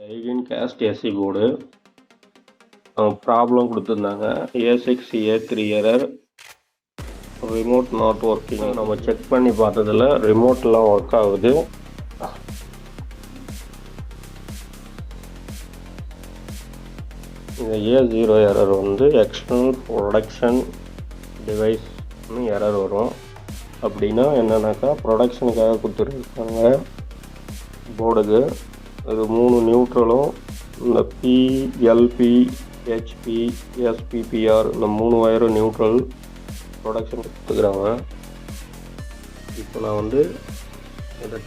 ஐடின் caste AC board problem கொடுத்துருந்தாங்க. A6 A3 error, remote not working. நம்ம check பண்ணி பார்த்ததில் ரிமோட்லாம் ஒர்க் ஆகுது. இந்த A0 எரர் வந்து எக்ஸ்டர்னல் ப்ரொடக்ஷன் டிவைஸ்னு எரர் வரும். அப்படின்னா என்னன்னாக்கா ப்ரொடக்ஷனுக்காக கொடுத்துருக்காங்க போர்டுக்கு. இது 3 நியூட்ரலும் இந்த PLP HP SPPR இந்த 3 வயரும் நியூட்ரல் ப்ரொடக்ஷன் கொடுத்துக்கிறாங்க. இப்போ நான் வந்து இந்த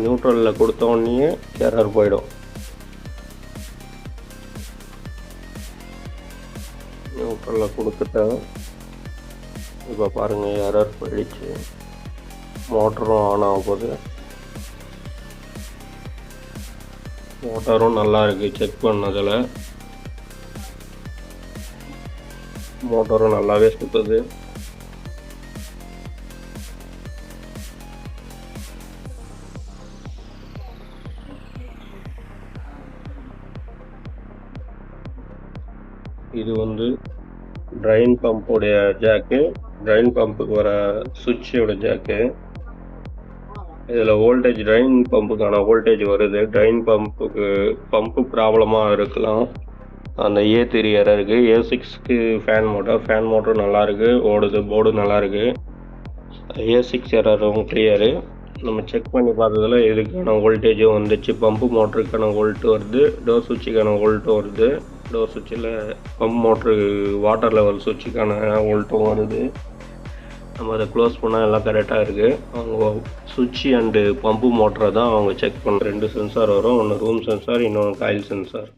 நியூட்ரலில் கொடுத்தோடனே எரர் போயிடும். நியூட்ரலில் கொடுத்துட்டேன். இப்போ பாருங்கள் எரர் போயிடுச்சு. மோட்டரும் ஆன் ஆக போகுது. மோட்டாரும் நல்லா இருக்குது. செக் பண்ணதில் மோட்டரும் நல்லாவே சுற்றுது. இது வந்து ட்ரைன் பம்புடைய ஜாக்கு, ட்ரைன் பம்புக்கு வர சுவிட்சோட ஜாக்கு. இதில் வோல்டேஜ் ட்ரைன் பம்புக்கான வோல்டேஜ் வருது. ட்ரைன் பம்பு ப்ராப்ளமாக இருக்கலாம். அந்த A3 எரருக்கு. A6க்கு ஃபேன் மோட்டர் நல்லாயிருக்கு, ஓடுது. போர்டு நல்லாயிருக்கு. A6 எரரும் clear. நம்ம செக் பண்ணி பார்த்ததில் இதுக்கான வோல்டேஜும் வந்துச்சு. பம்பு மோட்டருக்கான வோல்ட்டு வருது, டோர் சுவிட்சுக்கான வோல்ட்டும் வருது. டோர் சுவிட்சில் பம்ப் மோட்ரு வாட்டர் லெவல் சுவிட்சுக்கான வோல்ட்டும் வருது. நம்ம அதை க்ளோஸ் பண்ணால் எல்லாம் கரெக்டாக இருக்குது. அவங்க சுவிட்சு அண்டு பம்பு மோட்டரை தான் அவங்க செக் பண்ண. 2 சென்சார் வரும். ஒன்று ரூம் சென்சார், இன்னொன்று காயில் சென்சார்.